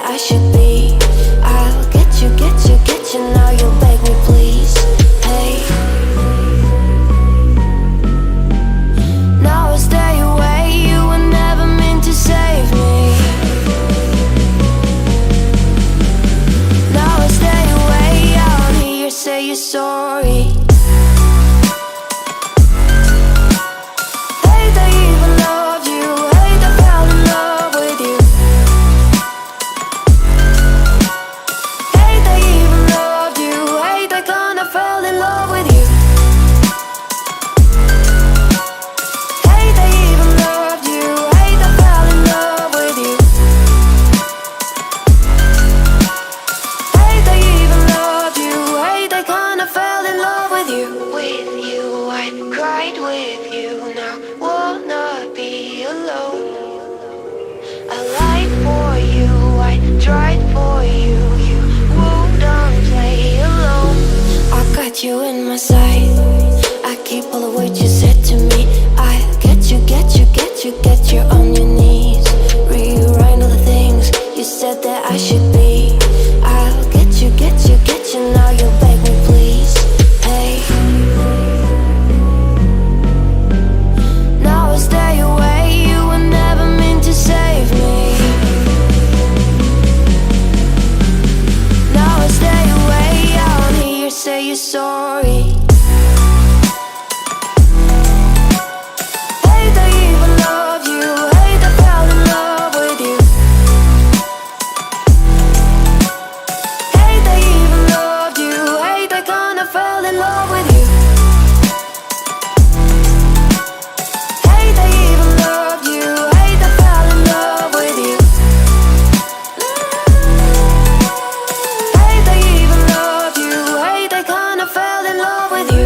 I should be. I'll get you, get you, get you. Now you'll beg me, please. Hey. Now I stay away. You were never meant to save me. Now I stay away. I don't hear you say you're sorry. You in my sight. I keep all the words you said to me. I get you, get you, get you, get you on your knees. Rewrite all the things you said that I should be. I'll get you, get you, get you. Now you'll beg me, please. Hey. Now I stay away. You were never meant to save me. Now I stay away. I don't hear you say you're sorry. Hate I even love you. Hate I fell in love with you. Hate I even loved you. Hate I kinda fell in love with you. Hate I even loved you. Hate I fell in love with you. Hate I even loved you. Hate I kinda fell in love with you.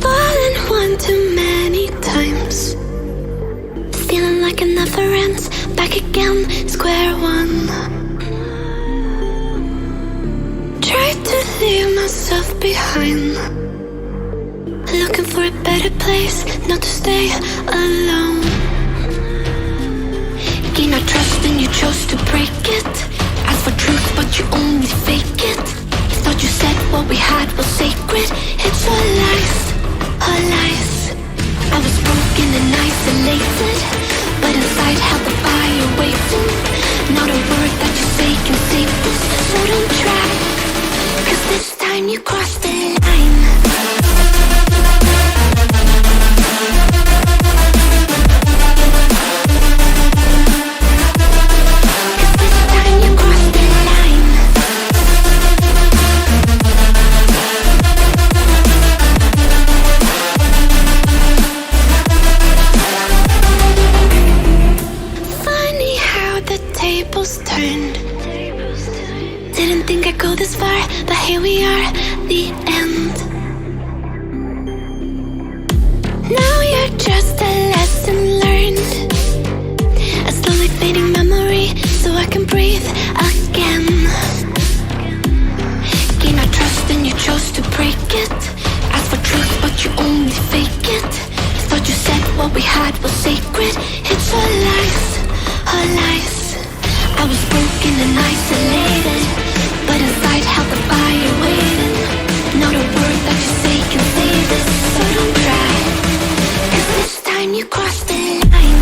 Fallen one too many times, feeling like it never ends. Back again, square one. Tried to leave myself behind, looking for a better place, not to stay alone. Gain our trust and you chose to break it. Ask for truth but you only fake it. Thought you said what we had was sacred. It's all lies, all lies. I was broken and isolated, but inside held the fire waiting. Not a word that you say can save this, so don't try, 'cause this time you crossed the line. Didn't think I'd go this far, but here we are, the end. Now you're just a lesson learned, a slowly fading memory, so I can breathe again. Gain our trust and you chose to break it. Ask for truth but you only fake it. Thought you said what we had was sacred. It's all lies, all lies. I was broken and isolated, but inside held the fire waiting. Not a word that you say can save this, so don't try, 'cause this time you crossed the line.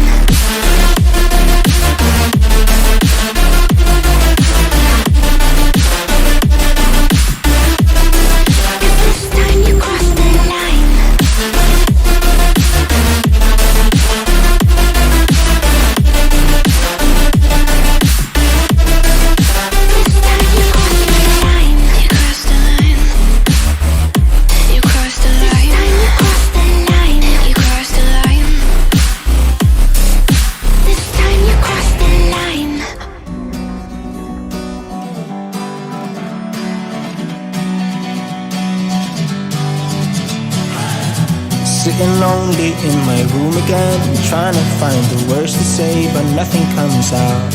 lonely in my room again, trying to find the words to say, but nothing comes out.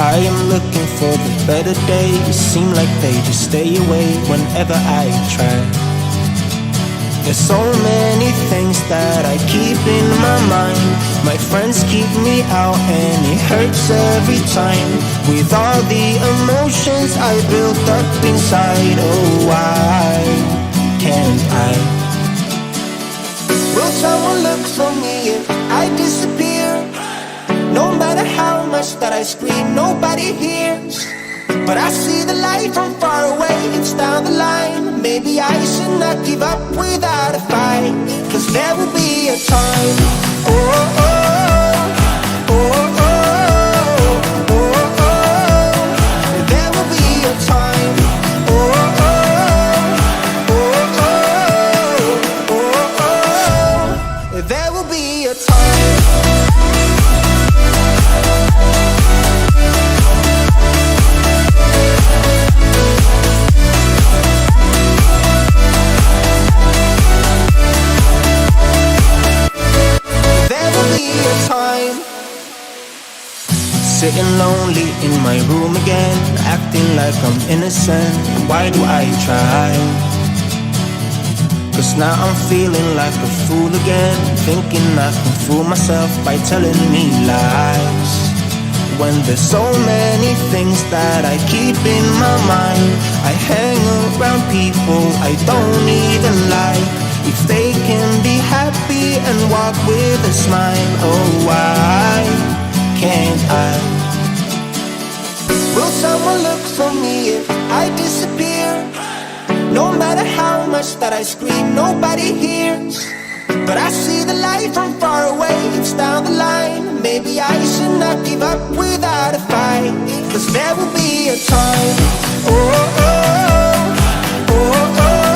I am looking for the better days, seem like they just stay away whenever I try. There's so many things that I keep in my mind. My friends keep me out and it hurts every time. With all the emotions I built up inside, oh why can't I? Will someone look for me if I disappear? No matter how much that I scream, nobody hears. But I see the light from far away, it's down the line. Maybe I should not give up without a fight, 'cause there will be a time. Oh, oh, oh, oh, oh, oh, oh. There will be a time. Oh, oh, oh, oh, oh, oh, oh. There will be a time. Sitting lonely in my room again, acting like I'm innocent. Why do I try? 'Cause now I'm feeling like a fool again, thinking I can fool myself by telling me lies. When there's so many things that I keep in my mind, I hang around people I don't even like. If they can be happy and walk with a smile, oh why can't I? Will someone look for me if I disappear? No matter how much that I scream, nobody hears. But I see the light from far away, it's down the line. Maybe I should not give up without a fight, 'cause there will be a time. Oh, oh, oh, oh, oh,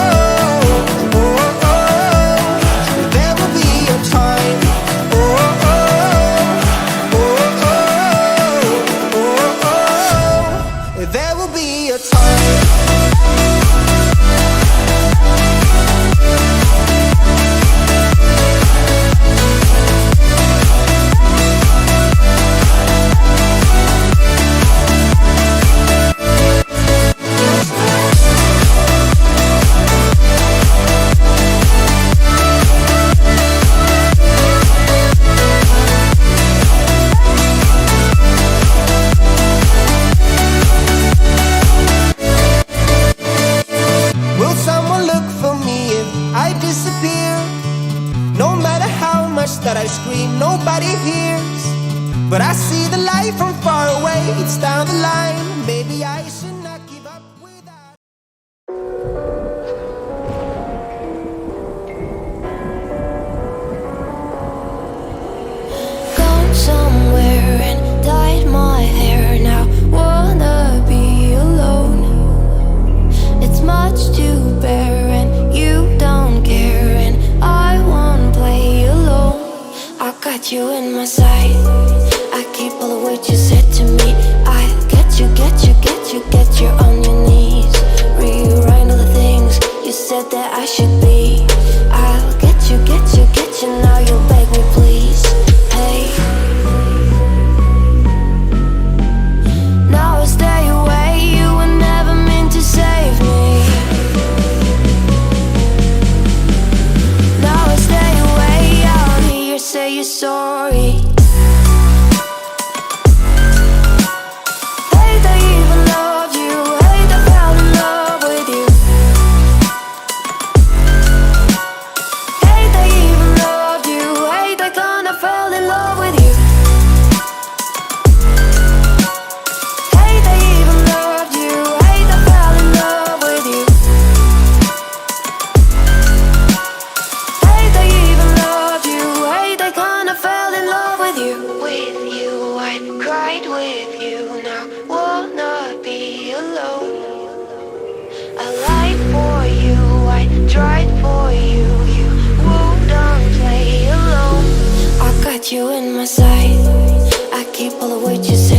oh, oh. There will be a time. Oh, oh, oh, oh, oh, oh. There will be a time. That I scream, nobody hears. But I see the light from far away, it's down the line. Maybe I should not give up without. Gone somewhere and dyed my hair now. Wanna be alone. It's much to bear and you don't care, and I won't play alone. I got you in my sight. I keep all the words you said to me. I get you, get you, get you, get you on your knees. Rewrite all the things you said that I should be. I'll get you, get you, get you. Now you beg me please. Hey, now I stay away. You were never meant to save me. Now I stay away. I'll hear you say you're sorry. Hate I even loved you. Hate I fell in love with you. Hate I even loved you. Hate I kinda fell in love with you. Hate I even loved you. Hate I fell in love with you. Hate I even loved you. Hate I kinda fell in love with you. With you, I cried with you. Now wanna be alone. I lied for you, I tried for you. You wouldn't play alone. I got you in my sight. I keep all the words you said